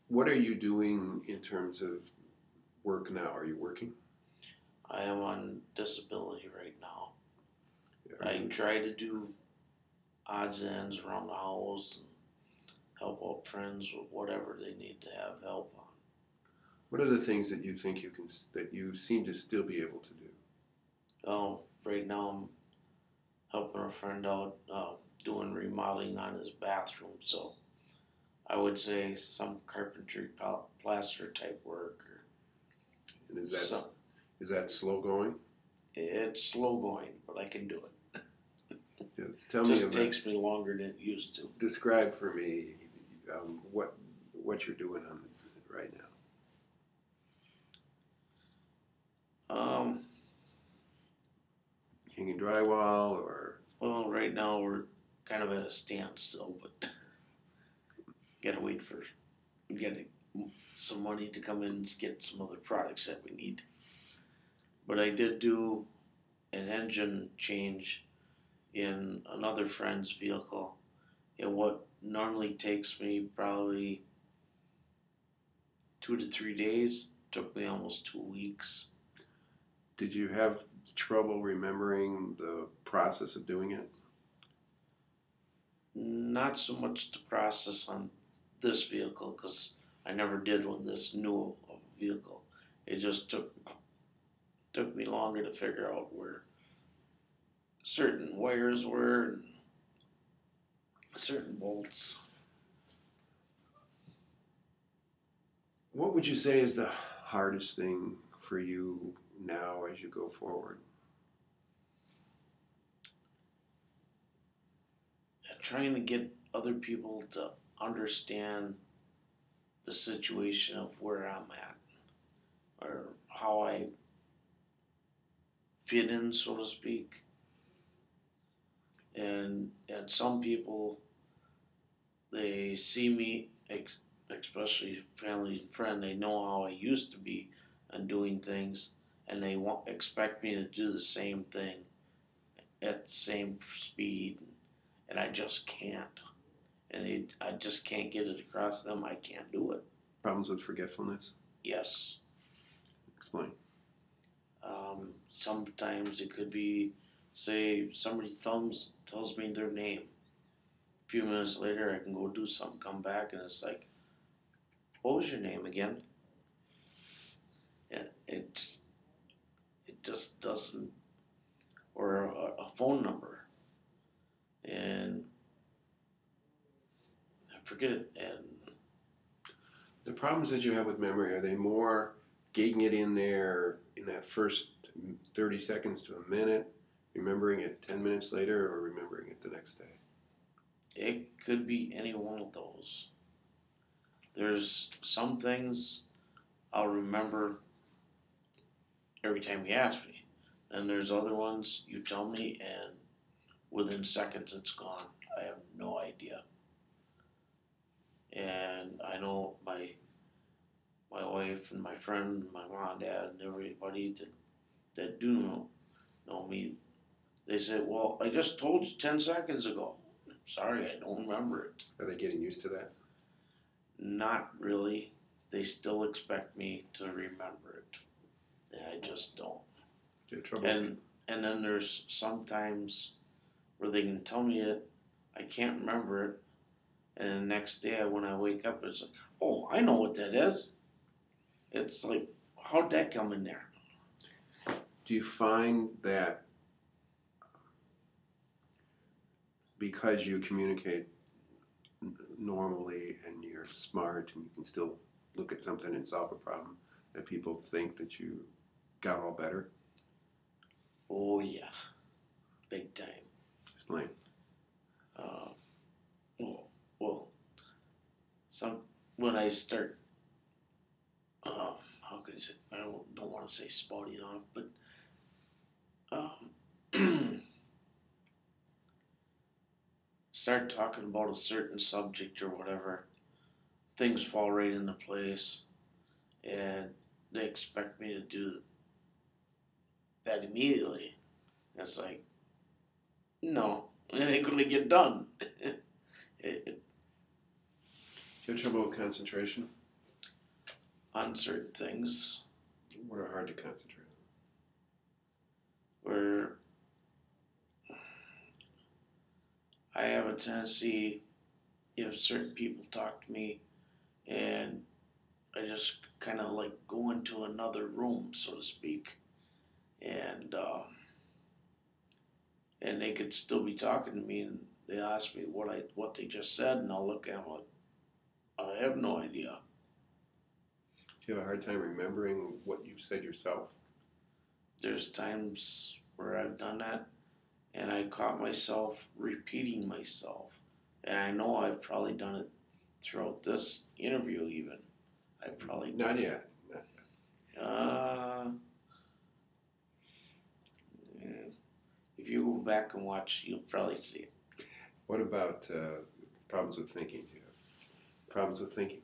What are you doing in terms of work now? Are you working? I am on disability right now. Are I you, try to do odds and ends around the house and help out friends with whatever they need to have help on. what are the things that you think you can that you seem to still be able to do? Right now I'm helping a friend out doing remodeling on his bathroom, so I would say some carpentry, plaster type work, or And some. is that slow going? It's slow going, but I can do it. Yeah, tell me Just about. takes me longer than it used to. Describe for me what you're doing on right now. Um, Hanging drywall or well, right now we're kind of at a standstill, but gotta wait for getting some money to come in to get some other products that we need. But I did do an engine change in another friend's vehicle, and what normally takes me probably 2 to 3 days took me almost 2 weeks. did you have trouble remembering the process of doing it? Not so much the process on this vehicle because I never did one this new of a vehicle. It just took me longer to figure out where certain wires were and certain bolts. What would you say is the hardest thing for you now as you go forward? Trying to get other people to understand the situation of where I'm at or how I fit in, so to speak. And some people, they see me, especially family and friend, they know how I used to be and doing things, and they expect me to do the same thing at the same speed, and I just can't. And I just can't get it across to them. I can't do it. Problems with forgetfulness? Yes. Explain. Sometimes it could be, say, somebody tells me their name. A few minutes later, I can go do something, come back, and it's like, what was your name again? And it just doesn't, or a phone number, and I forget it. And The problems that you have with memory, are they more getting it in there in that first 30 seconds to a minute, remembering it 10 minutes later, or remembering it the next day? it could be any one of those. There's some things I'll remember every time you ask me. And there's other ones you tell me, and within seconds it's gone. I have no idea. And I know my wife and my friend, my mom, and dad, and everybody that do know me, they say, "Well, I just told you 10 seconds ago." Sorry, I don't remember it. Are they getting used to that? Not really. They still expect me to remember it, and I just don't. Do you have trouble? And then there's sometimes where they can tell me it, I can't remember it, and the next day when I wake up, it's like, oh, I know what that is. It's like, how'd that come in there? Do you find that because you communicate normally and you're smart and you can still look at something and solve a problem, that people think that you got all better? Oh yeah, big time. Explain. Uh, well, some when I start, how can I say? I don't want to say spouting off, but start talking about a certain subject or whatever, things fall right into place, and they expect me to do that immediately. And it's like, no, it ain't gonna get done. Do you have trouble with concentration? on certain things What are hard to concentrate where I have a tendency, if certain people talk to me and I just kind of like go into another room, so to speak, and and they could still be talking to me, and they ask me what they just said, and I'll look at them like I have no idea. on? Do you have a hard time remembering what you've said yourself? There's times where I've done that, and I caught myself repeating myself, and I know I've probably done it throughout this interview. Even I've probably Not yet. Not yet. Yeah. If you go back and watch, you'll probably see it. What about problems with thinking? Do you have problems with thinking?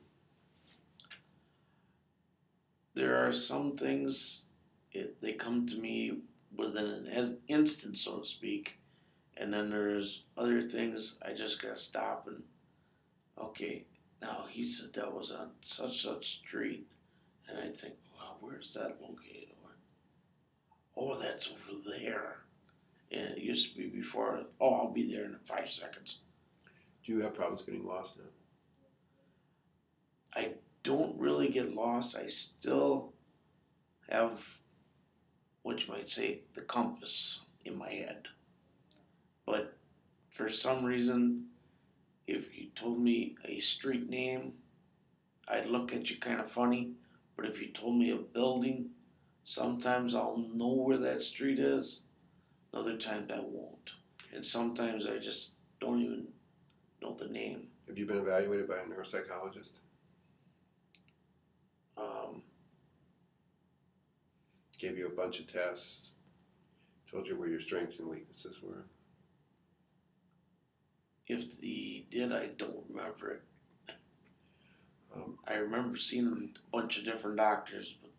There are some things they come to me within an instant, so to speak, and then there's other things I just gotta stop and okay. Now he said that was on such street, and I think, well, where's that located? Oh, that's over there. And it used to be before. Oh, I'll be there in 5 seconds. Do you have problems getting lost now? I don't really get lost. I still have what you might say the compass in my head. But for some reason, if you told me a street name, I'd look at you kind of funny. But if you told me a building, sometimes I'll know where that street is, other times I won't. And sometimes I just don't even know the name. Have you been evaluated by a neuropsychologist? Um, Gave you a bunch of tests, told you where your strengths and weaknesses were? if he did, I don't remember it. Um, I remember seeing a bunch of different doctors, but